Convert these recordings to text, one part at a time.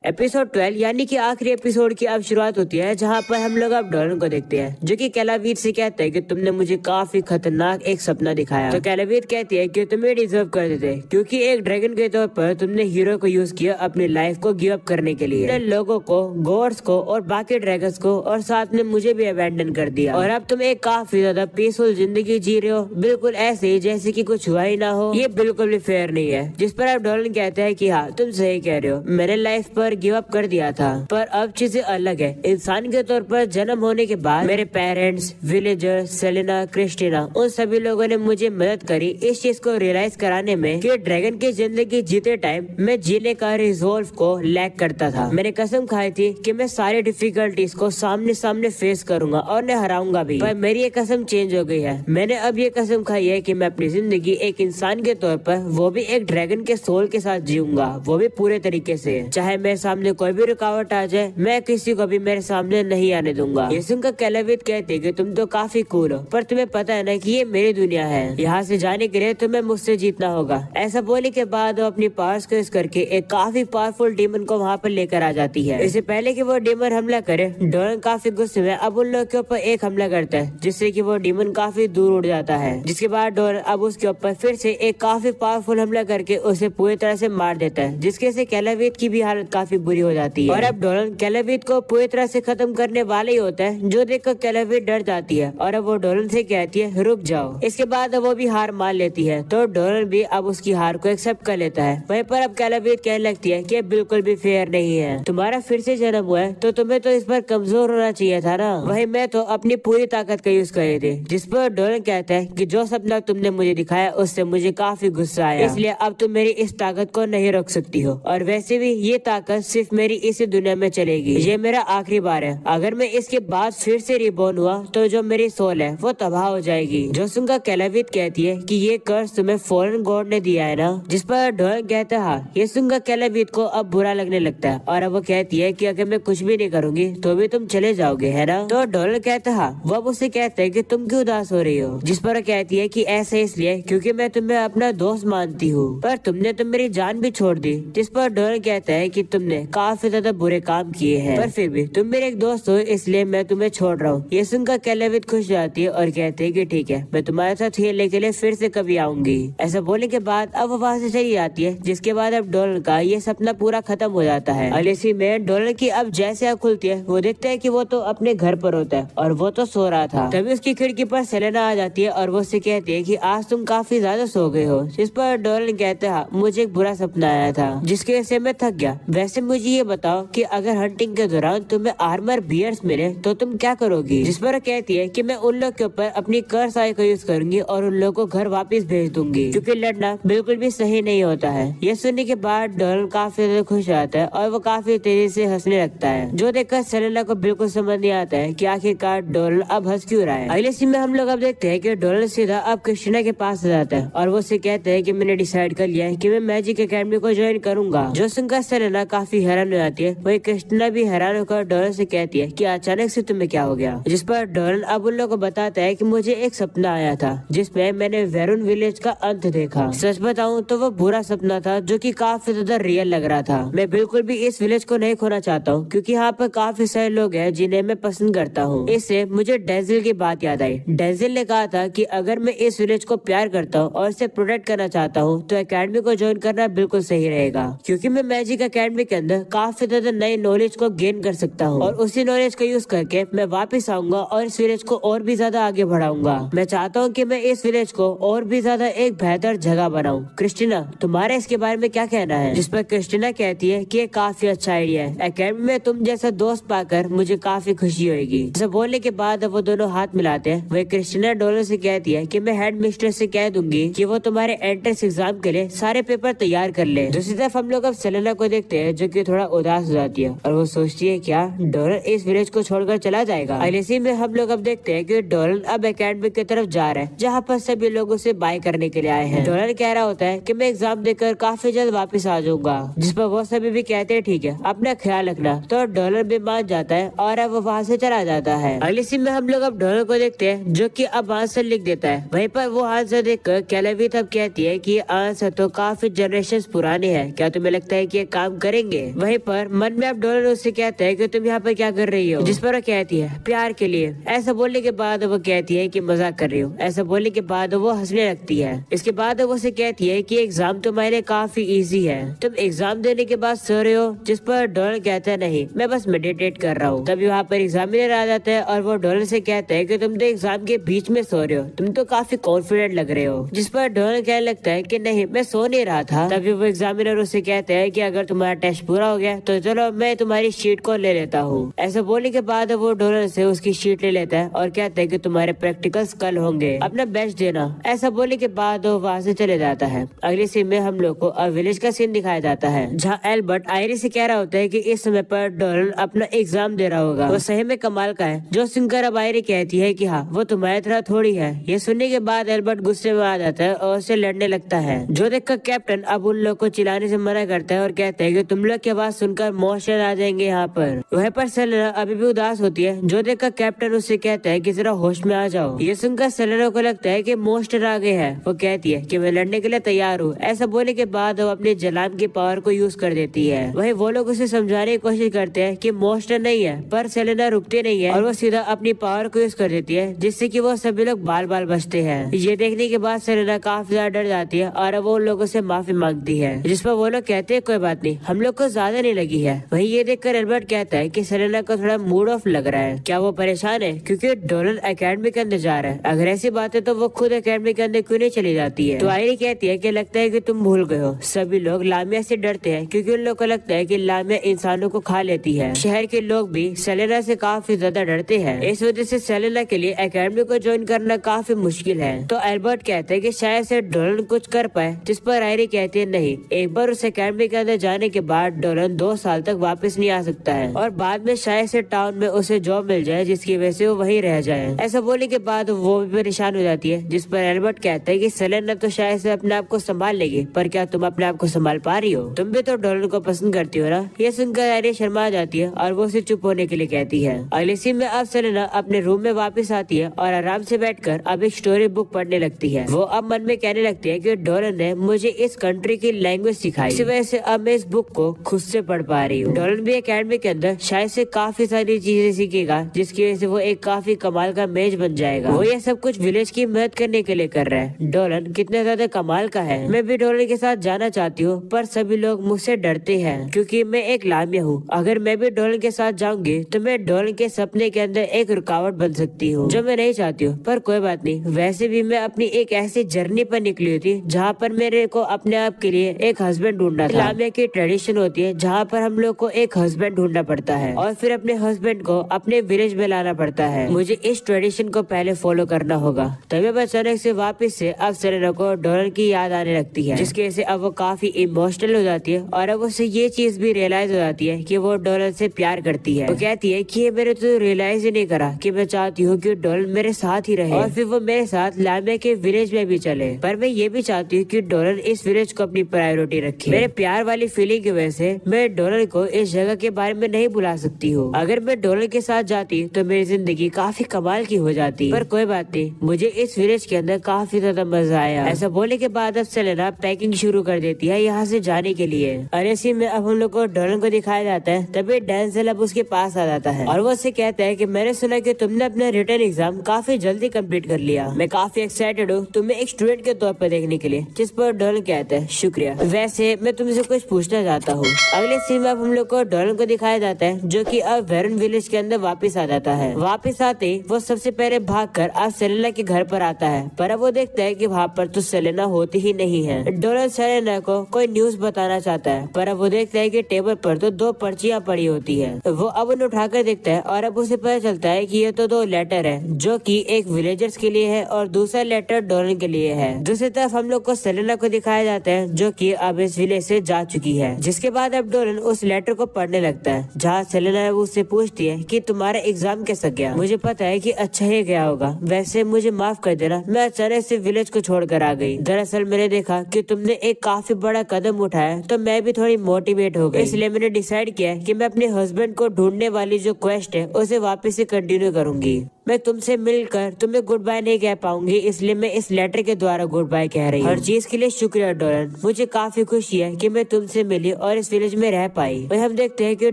Episode 12 यानी कि आखिरी एपिसोड की अब शुरुआत होती है, जहाँ पर हम लोग अब डोलन को देखते हैं जो कि कैलावीर से कहते हैं कि तुमने मुझे काफी खतरनाक एक सपना दिखाया। तो कैलावीर कहती है कि तुम्हें डिजर्व करते थे, क्योंकि एक ड्रैगन के तौर पर तुमने हीरो को यूज किया अपनी लाइफ को गिव अप करने के लिए। लोगों को, गॉड्स को और बाकी ड्रैगन्स को और साथ में मुझे भी अबैंडन कर दिया, और अब तुम एक काफी ज्यादा पीसफुल जिंदगी जी रहे हो, बिल्कुल ऐसे ही जैसे कि कुछ हुआ ही ना हो। ये बिल्कुल भी फेयर नहीं है। जिस पर अब डोलन कहते हैं कि हाँ, तुम सही कह रहे हो, मैंने लाइफ पर गिव अप कर दिया था, पर अब चीजें अलग है। इंसान के तौर पर जन्म होने के बाद मेरे पेरेंट्स, विलेजर्स, सेलेना, क्रिस्टीना, उन सभी लोगों ने मुझे मदद करी इस चीज को रियलाइज कराने में कि ड्रैगन की जिंदगी जीते टाइम मैं जीने का रिजोल्व को लैक करता था। मैंने कसम खाई थी कि मैं सारी डिफिकल्टीज को सामने सामने फेस करूंगा और मैं हराऊंगा भी, पर मेरी ये कसम चेंज हो गई है। मैंने अब ये कसम खाई है कि मैं अपनी जिंदगी एक इंसान के तौर पर, वो भी एक ड्रैगन के सोल के साथ जीऊंगा, वो भी पूरे तरीके से। चाहे मेरे सामने कोई भी रुकावट आ जाए, मैं किसी को भी मेरे सामने नहीं आने दूंगा। ये सुनकर कैलावीर कहते कि तुम तो काफी कूल हो, पर तुम्हें पता है ना कि ये मेरी दुनिया है, यहाँ से जाने के लिए तुम्हें मुझसे जीतना होगा। ऐसा बोलने के बाद वो अपनी पावर्स को यूज करके एक काफी पावरफुल डीमन को वहाँ पर लेकर आ जाती है। इससे पहले कि वो डीमन हमला करे, डोलन काफी गुस्से में अब उन लोगों के ऊपर एक हमला करता है, जिससे कि वो डीमन काफी दूर उड़ जाता है। जिसके बाद डोलन अब उसके ऊपर फिर से एक काफी पावरफुल हमला करके उसे पूरी तरह से मार देता है, जिसके से कैलावीर की भी हालत काफी बुरी हो जाती है। और अब डोलन कैलावीर को पूरी तरह से खत्म करने वाले ही होता है, जो देखकर कैलावीर डर जाती है और अब वो डोलन से कहती है रुक जाओ। इसके बाद वो भी हार मान लेती है, तो डोलन भी अब उसकी हार को एक्सेप्ट कर लेता है। वहीं पर अब कैलावीर कहने लगती है कि बिल्कुल भी फेयर नहीं है, तुम्हारा फिर से जन्म हुआ है तो तुम्हें तो इस पर कमजोर होना चाहिए था ना। वही मैं तो अपनी पूरी ताकत का यूज कर रही थी। जिस पर डोलन कहता है कि जो सपना तुमने मुझे दिखाया उससे मुझे काफी गुस्सा आया, इसलिए अब तुम मेरी इस ताकत को नहीं रोक सकती हो, और वैसे भी ये ताकत सिर्फ मेरी इसी दुनिया में चलेगी। ये मेरा आखिरी बार है, अगर मैं इसके बाद फिर से रिबॉर्न हुआ तो जो मेरी सोल है वो तबाह हो जाएगी। जो सुनकर कैलावीर कहती है कि ये कर्ज तुम्हें फॉरेन गॉड ने दिया है ना। जिस पर डोलन कहता है हाँ। ये सुनकर कैलावीर को अब बुरा लगने लगता है, और अब वो कहती है कि अगर मैं कुछ भी नहीं करूंगी तो भी तुम चले जाओगे, है ना। तो डोलन कहता है हाँ। वो अब उससे कहता है कि तुम क्यों उदास हो रही हो। जिस पर कहती है कि ऐसे इसलिए क्योंकि मैं तुम्हें अपना दोस्त मानती हूँ, पर तुमने तो मेरी जान भी छोड़ दी। जिस पर डोलन कहता है कि तुमने काफी ज्यादा बुरे काम किए हैं, पर फिर भी तुम मेरे एक दोस्त हो, इसलिए मैं तुम्हें छोड़ रहा हूँ। ये सुनकर कैलावीर खुश जाती है और कहते है कि ठीक है, मैं तुम्हारे साथ खेलने के लिए फिर से कभी आऊंगी। ऐसा बोलने के बाद अब वो वहाँ से चली जाती है। जिसके बाद अब डोलन का ये सपना पूरा खत्म हो जाता है। और इसी में डोलन की अब जैसे आँख खुलती है, वो देखता है कि वो तो अपने घर पर होता है और वो तो सो रहा था। तभी उसकी खिड़की पर सेलेना आ जाती है और वो उससे कहती है कि आज तुम काफी ज्यादा सो गए हो। जिस पर डोलन कहते हैं मुझे एक बुरा सपना आया था, जिसकी वजह से मैं थक गया। वैसे मुझे ये बताओ कि अगर हंटिंग के दौरान तुम्हें आर्मर बियर्स मिले तो तुम क्या करोगी। जिस पर कहती है कि मैं उन लोग के ऊपर अपनी कर्स आई को यूज करूंगी और उन लोगों को घर वापस भेज दूंगी, क्योंकि लड़ना बिल्कुल भी सही नहीं होता है। ये सुनने के बाद डोलन काफी ज्यादा खुश आता है और वो काफी तेजी से हंसने लगता है, जो देखकर सेलेना को बिल्कुल समझ नहीं आता है कि आखिरकार डोलन अब हंस क्यों रहा है। अगले सीन में हम लोग अब देखते हैं कि डोलन सीधा अब क्रिस्टीना के पास जाता है और वो उससे कहता है कि मैंने डिसाइड कर लिया है कि मैं मैजिक एकेडमी को ज्वाइन करूंगा। जो सुनकर सेलेना काफी हैरान हो जाती है। वही क्रिस्टीना भी हैरान होकर डोलन से कहती है कि अचानक से तुम्हें क्या हो गया। जिस पर डोलन अब उन लोगों को बताता है कि मुझे एक सपना आया था, जिसमें मैंने वेरुन विलेज का अंत देखा। सच बताऊं तो वो बुरा सपना था, जो कि काफी ज्यादा रियल लग रहा था। मैं बिल्कुल भी इस विलेज को नहीं खोना चाहता हूँ, क्योंकि यहाँ पर काफी सारे लोग हैं जिन्हें मैं पसंद करता हूँ। इससे मुझे डेजिल की बात याद आई। डेजिल ने कहा था कि अगर मैं इस विलेज को प्यार करता हूँ और इसे प्रोटेक्ट करना चाहता हूँ तो एकेडमी को ज्वाइन करना बिल्कुल सही रहेगा, क्योंकि मैं मैजिक एकेडमी के अंदर काफी ज्यादा नई नॉलेज को गेन कर सकता हूँ, और उसी नॉलेज को यूज करके मैं वापस आऊंगा और इस विलेज को और भी ज्यादा आगे बढ़ाऊंगा। मैं चाहता हूँ कि मैं इस विलेज को और भी ज्यादा एक बेहतर जगह बनाऊं। क्रिस्टीना, तुम्हारा इसके बारे में क्या कहना है। जिस पर क्रिस्टीना कहती है कि ये काफी अच्छा आइडिया है, एकेडमी में तुम जैसा दोस्त पाकर मुझे काफी खुशी होगी। ऐसा बोलने के बाद वो दोनों हाथ मिलाते हैं। वही क्रिस्टीना डोलन से कहती है कि मैं हेड मिस्ट्रेस से कह दूंगी कि वो तुम्हारे एंट्रेंस एग्जाम के लिए सारे पेपर तैयार कर ले। दूसरी तरफ हम लोग अब सेलेना को देखते हैं, जो कि थोड़ा उदास हो जाती है और वो सोचती है क्या डोलन इस विलेज को छोड़कर चला जाएगा। अगले सीन में हम लोग अब देखते हैं कि डोलन अब एकेडमी की तरफ जा रहा है, जहाँ पर सभी लोग उसे बाय करने के लिए आए हैं। डोलन कह रहा होता है कि मैं एग्जाम देकर काफी जल्द वापस आ जाऊंगा। जिस पर वो सभी भी कहते हैं ठीक है, अपना ख्याल रखना। तो डोलन भी मान जाता है और अब वो वहाँ से चला जाता है। अगले सीन में हम लोग अब डोलन को देखते हैं, जो कि अब आंसर लिख देता है। वहीं पर वो आंसर देखकर कैलावीर तब कहती है कि ये आंसर तो काफी जनरेशन पुराने हैं, क्या तुम्हें लगता है कि ये काम करेंगे। देंगे। वहीं पर मन में अब डोलन उससे कहता है कि तुम यहाँ पर क्या कर रही हो, जिस पर वो कहती है प्यार के लिए। ऐसा बोलने के बाद वो कहती है कि मजाक कर रही हूँ। ऐसा बोलने के बाद वो हंसने लगती है। इसके बाद वो उसे कहती है कि एग्जाम तुम्हारे काफी इजी है, तुम एग्जाम देने के बाद सो रहे हो, जिस पर डोलन कहता है नहीं, मैं बस मेडिटेट कर रहा हूँ। तभी वहाँ पर एग्जामिनर आ जाता है और वो डोलन से कहता है कि तुम तो एग्जाम के बीच में सो रहे हो, तुम तो काफी कॉन्फिडेंट लग रहे हो। जिस पर डोलन कहने लगता है कि नहीं, मैं सो नहीं रहा था। तभी वो एग्जामिनर उससे कहता है कि अगर तुम्हारा टेस्ट पूरा हो गया तो चलो मैं तुम्हारी शीट को ले लेता हूँ। ऐसा बोलने के बाद वो डोलन से उसकी शीट ले लेता है और कहता है कि तुम्हारे प्रैक्टिकल्स कल होंगे, अपना बेस्ट देना। ऐसा बोलने के बाद वो वहाँ से चले जाता है। अगले सीन में हम लोग को विलेज का सीन दिखाया जाता है, जहाँ एल्बर्ट आयरी से कह रहा होता है कि इस समय पर डोलन अपना एग्जाम दे रहा होगा। वो सही में कमाल का है। जो सुनकर अब आयरी कहती है कि हाँ, वो तुम्हारी तरह थोड़ी है। ये सुनने के बाद एल्बर्ट गुस्से में आ जाता है और उससे लड़ने लगता है, जो देखकर कैप्टन अब उन लोग को चिल्लाने से मना करता है और कहता है कि तुम लोग की आवाज सुनकर मॉन्स्टर आ जाएंगे यहाँ पर। वहीं पर सेलेना अभी भी उदास होती है, जो देखकर कैप्टन उससे कहता है कि जरा होश में आ जाओ। ये सुनकर सेलेना को लगता है कि मॉन्स्टर आ गए हैं। वो कहती है कि मैं लड़ने के लिए तैयार हूँ। ऐसा बोलने के बाद वो अपने जलान की पावर को यूज कर देती है। वहीं वो लोग उसे समझाने की कोशिश करते हैं कि मॉन्स्टर नहीं है, पर सेलेना रुकती नहीं है और वो सीधा अपनी पावर को यूज कर देती है, जिससे कि वो सभी लोग बाल बाल बचते हैं। ये देखने के बाद सेलेना काफी ज्यादा डर जाती है और अब वो लोगों से माफी मांगती है, जिस पर वो लोग कहते हैं कोई बात नहीं, हम लोग को ज्यादा नहीं लगी है। वहीं ये देखकर एल्बर्ट कहता है कि सेलेना को थोड़ा मूड ऑफ लग रहा है। क्या वो परेशान है क्योंकि डोलन एकेडमी के अंदर जा रहा है? अगर ऐसी बात है तो वो खुद एकेडमी के अंदर क्यों नहीं चली जाती है? तो आयरी कहती है कि लगता है कि तुम भूल गए हो, सभी लोग लामिया से डरते हैं क्योंकि उन लोग को लगता है कि लामिया इंसानों को खा लेती है। शहर के लोग भी सेलेना से काफी ज्यादा डरते हैं, इस वजह से सेलेना के लिए एकेडमी को ज्वाइन करना काफी मुश्किल है। तो एल्बर्ट कहते हैं कि शायद से डोलन कुछ कर पाए, जिस पर आयरी कहती है नहीं, एक बार उस एकेडमी के अंदर जाने के बाद डोलन 2 साल तक वापस नहीं आ सकता है और बाद में शायद से टाउन में उसे जॉब मिल जाए जिसकी वजह से वो वहीं रह जाए। ऐसा बोलने के बाद वो भी परेशान हो जाती है, जिस पर एल्बर्ट कहता है कि सेलेना तो शायद से अपने आप को संभाल लेगी, पर क्या तुम अपने आप को संभाल पा रही हो? तुम भी तो डोलन को पसंद करती हो ना? ये सुनकर आयरी शर्मा जाती है और वो उसे चुप होने के लिए कहती है। अगले सीन में अब सेलेना अपने रूम में वापस आती है और आराम से बैठकर अब एक स्टोरी बुक पढ़ने लगती है। वो अब मन में कहने लगती है कि डोलन ने मुझे इस कंट्री की लैंग्वेज सिखाई, इसी वजह से अब मैं इस बुक को खुद से पढ़ पा रही हूँ। डोलन भी एकेडमी के अंदर शायद से काफी सारी चीजें सीखेगा, जिसकी वजह से वो एक काफी कमाल का मेज बन जाएगा। वो ये सब कुछ विलेज की मदद करने के लिए कर रहा है। डोलन कितना ज्यादा कमाल का है। मैं भी डोलन के साथ जाना चाहती हूँ, पर सभी लोग मुझसे डरते हैं क्योंकि मैं एक लामिया हूँ। अगर मैं भी डोलन के साथ जाऊंगी तो मैं डोलन के सपने के अंदर एक रुकावट बन सकती हूँ, जो मैं नहीं चाहती हूँ। पर कोई बात नहीं, वैसे भी मैं अपनी एक ऐसी जर्नी पर निकली हुई थी जहाँ पर मेरे को अपने आप के लिए एक हस्बैंड ढूंढना था। लामिया की ट्रेडिशन होती है जहाँ पर हम लोग को एक हस्बैंड ढूंढना पड़ता है और फिर अपने हस्बैंड को अपने विलेज में लाना पड़ता है। मुझे इस ट्रेडिशन को पहले फॉलो करना होगा। तभी अचानक से वापस से अब सेलेना को डोलन की याद आने लगती है, जिसकी वजह से अब वो काफी इमोशनल हो जाती है और अब उसे ये चीज भी रियलाइज हो जाती है कि वो डोलन से प्यार करती है। वो कहती है कि मैंने तो रियलाइज ही नहीं करा कि मैं चाहती हूँ कि डोलन मेरे साथ ही रहे और फिर वो मेरे साथ लामिया के विलेज में भी चले। पर मैं ये भी चाहती हूँ कि डोलन इस विलेज को अपनी प्रायोरिटी रखे। मेरे प्यार वाली फीलिंग की वजह से मैं डोलन को इस जगह के बारे में नहीं भुला सकती हूँ। अगर मैं डोलन के साथ जाती तो मेरी जिंदगी काफी कमाल की हो जाती। पर कोई बात नहीं, मुझे इस विलेज के अंदर काफी ज्यादा मजा आया। ऐसा बोलने के बाद अब सेलेना पैकिंग शुरू कर देती है यहाँ से जाने के लिए। और इसी में अब हम लोग को डोलन को दिखाया जाता है। तभी डेंजल अब उसके पास आ जाता है और वो उससे कहता है कि मैंने सुना कि तुमने अपना रिटर्न एग्जाम काफी जल्दी कंप्लीट कर लिया। मैं काफी एक्साइटेड हूँ तुम्हें एक स्टूडेंट के तौर पर देखने के लिए। जिस पर डोलन कहता है शुक्रिया, वैसे मैं तुमसे कुछ पूछना चाहता हूँ। अगले सीन में अब हम लोग को डोलन को दिखाया जाता है, जो कि अब वेरन विलेज के अंदर वापस आ जाता है। वापस आते ही वो सबसे पहले भागकर अब सेलेना के घर पर आता है, पर अब वो देखता है कि वहाँ पर तो सेलेना होती ही नहीं है। डोलन सेलेना को कोई न्यूज बताना चाहता है, पर अब वो देखता है कि टेबल पर तो 2 पर्चियां पड़ी होती है। वो अब उन्हें उठाकर देखता है और अब उसे पता चलता है कि ये तो 2 लेटर है, जो कि एक विलेजर्स के लिए है और दूसरा लेटर डोलन के लिए है। दूसरी तरफ हम लोग को सेलेना को दिखाया जाता है, जो कि अब इस विलेज से जा चुकी है। जिसके बाद अब डोलन उस लेटर को पढ़ने लगता है, जहाँ सेलेना उससे पूछती है कि तुम्हारा एग्जाम कैसा गया। मुझे पता है कि अच्छा ही गया होगा, वैसे मुझे माफ कर देना, मैं अचानक से विलेज को छोड़कर आ गई। दरअसल मैंने देखा कि तुमने एक काफी बड़ा कदम उठाया, तो मैं भी थोड़ी मोटिवेट हो गई। इसलिए मैंने डिसाइड किया कि मैं अपने हस्बैंड को ढूंढने वाली जो क्वेस्ट है उसे वापस से कंटिन्यू करूंगी। मैं तुमसे मिलकर तुम्हें गुड बाय नहीं कह पाऊंगी, इसलिए मैं इस लेटर के द्वारा गुड बाय कह रही हूँ। हर चीज के लिए शुक्रिया डोलन, मुझे काफी खुशी है कि मैं तुमसे मिली और इस विलेज में रह पाई। वही हम देखते हैं कि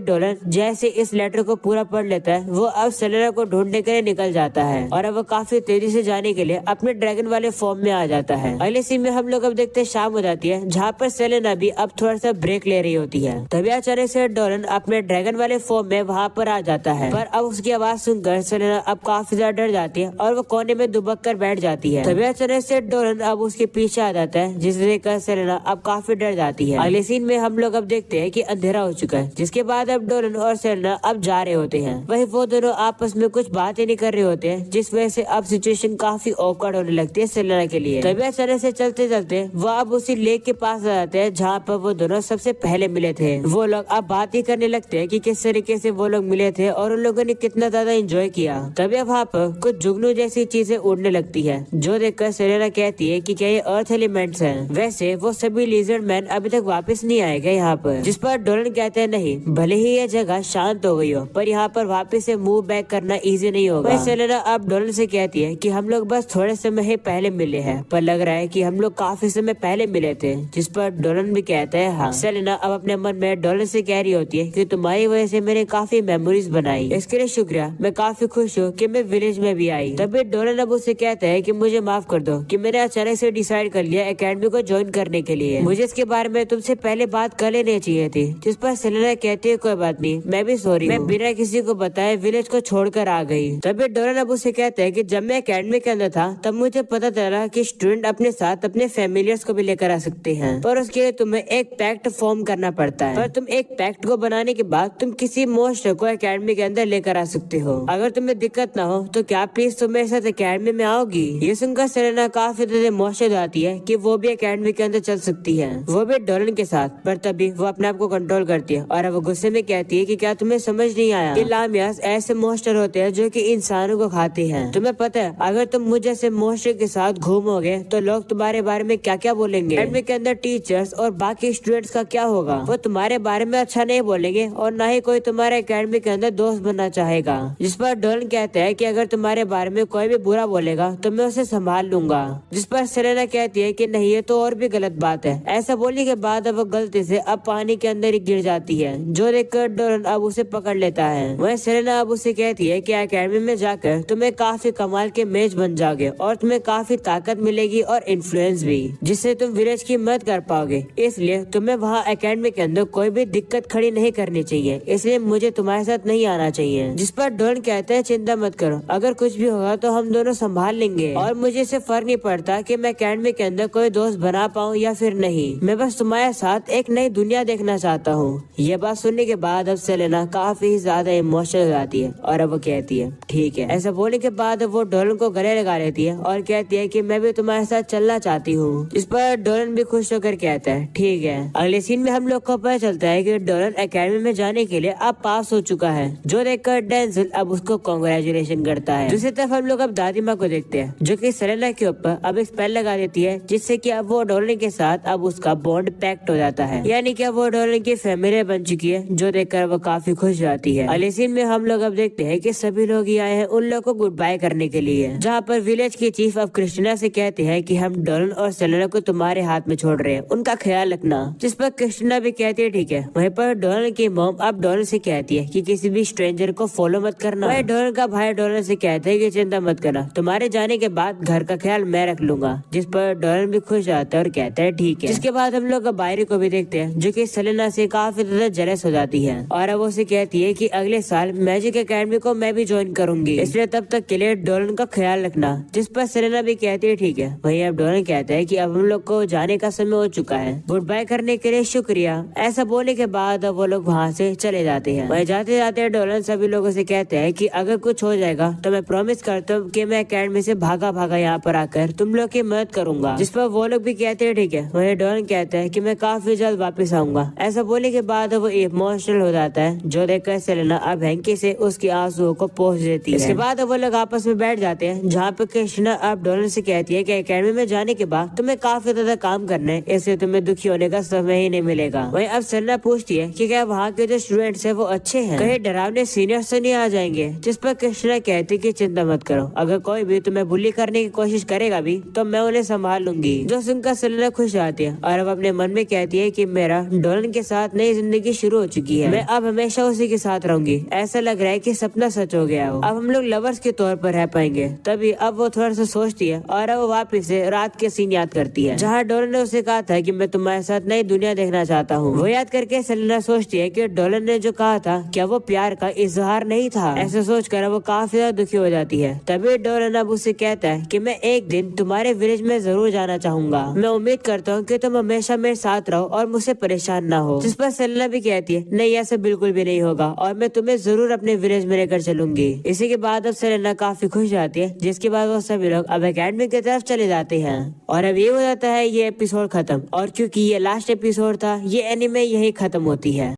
डोलन जैसे इस लेटर को पूरा पढ़ लेता है, वो अब सेलेना को ढूंढने के लिए निकल जाता है और अब वो काफी तेजी से जाने के लिए अपने ड्रैगन वाले फॉर्म में आ जाता है। अगले सीन में हम लोग अब देखते हैं शाम हो जाती है, जहाँ पर सेलेना भी अब थोड़ा सा ब्रेक ले रही होती है। तभी अचानक से डोलन अपने ड्रैगन वाले फॉर्म में वहाँ पर आ जाता है, पर अब उसकी आवाज सुनकर सेलेना अब काफी ज्यादा डर जाती है और वो कोने में दुबक कर बैठ जाती है। तभी अचानक से डोलन अब उसके पीछे आ जाता है, जिसे देखकर सेलेना अब काफी डर जाती है। अगले सीन में हम लोग अब देखते हैं कि अंधेरा हो चुका है, जिसके बाद अब डोलन और सेलेना अब जा रहे होते हैं। वही वो दोनों आपस में कुछ बातें नहीं कर रहे होते हैं, जिस वजह से अब सिचुएशन काफी ऑकवर्ड होने लगती है सेलेना के लिए। तभी अचानक से चलते चलते वो अब उसी लेक के पास आ जाते हैं, जहाँ पर वो दोनों सबसे पहले मिले थे। वो लोग अब बात ही करने लगते हैं कि किस तरीके से वो लोग मिले थे और उन लोगों ने कितना ज्यादा एंजॉय किया। तभी वहाँ पर कुछ जुगनू जैसी चीजें उड़ने लगती है, जो देखकर सेलेना कहती है कि क्या ये अर्थ एलिमेंट्स हैं। वैसे वो सभी लिजर्ड मैन अभी तक वापस नहीं आएगा यहाँ पर, जिस पर डोलन कहते हैं नहीं, भले ही ये जगह शांत हो गई हो, पर यहाँ पर वापस से मूव बैक करना इजी नहीं होगा। सेलेना अब डोलन से कहती है कि हम लोग बस थोड़े समय ही पहले मिले हैं, पर लग रहा है कि हम लोग काफी समय पहले मिले थे, जिस पर डोलन भी कहता है हाँ। सेलेना अब अपने मन में डोलन से कह रही होती है कि तुम्हारी वजह से मैंने काफी मेमोरीज बनाई, इसके लिए शुक्रिया, मैं काफी खुश हूँ कि मैं विलेज में भी आई। तभी डोलन अब उससे कहता है कि मुझे माफ कर दो कि मैंने अचानक से डिसाइड कर लिया एकेडमी को ज्वाइन करने के लिए, मुझे इसके बारे में तुमसे पहले बात कर लेनी चाहिए थी। जिस पर सेलेना कहती है कोई बात नहीं, मैं भी सॉरी, मैं बिना किसी को बताए विलेज को छोड़कर आ गई। तभी डोलन अब उससे कहता है कि जब मैं एकेडमी के अंदर था तब मुझे पता चला कि स्टूडेंट अपने साथ अपने फैमिलियर्स को भी लेकर आ सकते हैं, पर उसके लिए तुम्हें एक पैक्ट फॉर्म करना पड़ता है। पर तुम एक पैक्ट को बनाने के बाद तुम किसी मोस्टर को एकेडमी के अंदर लेकर आ सकते हो। अगर तुम्हें दिक्कत ना हो तो क्या प्लीज तुम मेरे साथ एकेडमी में आओगी। ये सुनकर सेलेना काफी ज्यादा इमोशनल आती है कि वो भी एकेडमी के अंदर चल सकती है, वो भी डोलन के साथ। पर तभी वो अपने आप को कंट्रोल करती है और वो गुस्से में कहती है कि क्या तुम्हें समझ नहीं आया कि लामियास ऐसे मोस्टर होते हैं जो कि इंसानों को खाते हैं। तुम्हें पता है अगर तुम मुझे जैसे मोस्टर के साथ घूमोगे तो लोग तुम्हारे बारे में क्या क्या बोलेंगे। एकेडमी के अंदर टीचर्स और बाकी स्टूडेंट्स का क्या होगा, वो तुम्हारे बारे में अच्छा नहीं बोलेंगे और न ही कोई तुम्हारे एकेडमी के अंदर दोस्त बनना चाहेगा। जिस पर डोलन कहता है कि अगर तुम्हारे बारे में कोई भी बुरा बोलेगा तो मैं उसे संभाल लूंगा। जिस पर सेलेना कहती है कि नहीं, ये तो और भी गलत बात है। ऐसा बोलने के बाद अब वो गलती से अब पानी के अंदर ही गिर जाती है, जो देखकर डोलन अब उसे पकड़ लेता है। वह सेलेना अब उसे कहती है कि एकेडमी में जाकर तुम्हें काफी कमाल के मेज बन जाओगे और तुम्हें काफी ताकत मिलेगी और इन्फ्लुएंस भी, जिससे तुम विलेज की मदद कर पाओगे। इसलिए तुम्हें वहाँ एकेडमी के अंदर कोई भी दिक्कत खड़ी नहीं करनी चाहिए, इसलिए मुझे तुम्हारे साथ नहीं आना चाहिए। जिस पर डोलन कहते हैं चिंता मत करो, अगर कुछ भी होगा तो हम दोनों संभाल लेंगे और मुझे इससे फर्क नहीं पड़ता कि मैं एकेडमी के अंदर कोई दोस्त बना पाऊँ या फिर नहीं, मैं बस तुम्हारे साथ एक नई दुनिया देखना चाहता हूँ। ये बात सुनने के बाद अब सेलेना काफी ज्यादा इमोशनल हो जाती है और अब वो कहती है ठीक है। ऐसा बोलने के बाद वो डोलन को गले लगा लेती है और कहती है कि मैं भी तुम्हारे साथ चलना चाहती हूँ। इस पर डोलन भी खुश होकर कहता है ठीक है। अगले सीन में हम लोग को पता चलता है कि डोलन एकेडमी में जाने के लिए अब पास हो चुका है, जो देखकर डेंजिल अब उसको कांग्रेचुलेशन करता है। दूसरी तरफ हम लोग अब दादी माँ को देखते हैं, जो कि सेलेना के ऊपर अब एक स्पेल लगा देती है, जिससे कि अब वो डोलन के साथ अब उसका बॉन्ड पैक्ट हो जाता है, यानी कि अब वो डोलन की फैमिली बन चुकी है, जो देखकर वो काफी खुश जाती है। अगले सीन में हम लोग अब देखते हैं कि सभी लोग ही आए हैं उन लोगों को गुड बाय करने के लिए, जहाँ पर विलेज के चीफ अब क्रिस्टीना से कहते हैं कि हम डोलन और सेलेना को तुम्हारे हाथ में छोड़ रहे हैं, उनका ख्याल रखना। जिस पर क्रिस्टीना भी कहती है ठीक है। वहीं पर डोलन की मॉम अब डोलन से कहती है कि किसी भी स्ट्रेंजर को फॉलो मत करना। वहीं डोलन का भाई डोलन से कहता है कि चिंता मत करना, तुम्हारे जाने के बाद घर का ख्याल मैं रख लूंगा। जिस पर डोलन भी खुश आता है और कहता है ठीक है। जिसके बाद हम लोग बायरी को भी देखते हैं, जो कि सेलेना से काफी ज्यादा जेलस हो जाती है और अब उसे कहती है कि अगले साल मैजिक एकेडमी को मैं भी ज्वाइन करूंगी, इसलिए तब तक के लिए डोलन का ख्याल रखना। जिस पर सेलेना भी कहती है ठीक है। वहीं अब डोलन कहता है कि अब हम लोग को जाने का समय हो चुका है, गुड बाय करने के लिए शुक्रिया। ऐसा बोलने के बाद अब वो लोग वहाँ से चले जाते हैं। वहीं जाते जाते डोलन सभी लोगों से कहते हैं कि अगर कुछ हो जाएगा तो मैं प्रॉमिस करता हूँ कि मैं एकेडमी से भागा भागा यहाँ पर आकर तुम लोग की मदद करूंगा। जिस पर वो लोग भी कहते हैं ठीक है। वहीं डोलन कहता है कि मैं काफी जल्द वापस आऊंगा। ऐसा बोलने के बाद वो इमोशनल हो जाता है, जो देखकर सेलेना अब हैंकी से उसके आंसुओं को पोंछ देती है। इसके बाद वो लोग आपस में बैठ जाते हैं, जहाँ पे क्रिस्टीना अब डोलन से कहती है कि एकेडमी में जाने के बाद तुम्हें काफी ज्यादा काम करना है, इससे तुम्हें दुखी होने का समय ही नहीं मिलेगा। वहीं अब सेलेना पूछती है कि क्या वहाँ के जो स्टूडेंट्स हैं वो अच्छे हैं, कहीं डरावने सीनियर्स तो नहीं आ जाएंगे। जिस पर क्रिस्टीना कहती कि चिंता मत करो, अगर कोई भी तुम्हें बुली करने की कोशिश करेगा भी तो मैं उन्हें संभाल लूंगी। जो सुनकर सेलेना खुश आती है और अब अपने मन में कहती है कि मेरा डोलन के साथ नई जिंदगी शुरू हो चुकी है, मैं अब हमेशा उसी के साथ रहूंगी। ऐसा लग रहा है कि सपना सच हो गया हो, अब हम लोग लवर्स के तौर पर रह पाएंगे। तभी अब वो थोड़ा सा सोचती है और अब वो वापिस से रात के सीन याद करती है जहाँ डोलन ने उसे कहा था कि मैं तुम्हारे साथ नई दुनिया देखना चाहता हूँ। वो याद करके सेलेना सोचती है कि डोलन ने जो कहा था क्या वो प्यार का इजहार नहीं था। ऐसा सोचकर वो काफी ज्यादा दुखी हो जाती है। तभी डोलन अब उसे कहता है कि मैं एक दिन तुम्हारे विलेज में जरूर जाना चाहूंगा, मैं उम्मीद करता हूँ कि तुम हमेशा मेरे साथ रहो और मुझसे परेशान ना हो। जिस पर सेलेना भी कहती है नहीं, ऐसा बिल्कुल भी नहीं होगा और मैं तुम्हें जरूर अपने विलेज में लेकर चलूंगी। इसी के बाद अब सेलेना काफी खुश जाती है, जिसके बाद वो सभी लोग अब एकेडमी की तरफ चले जाते हैं। और अब ये हो जाता है ये एपिसोड खत्म। और क्योंकि ये लास्ट एपिसोड था, ये एनीमे यही खत्म होती है।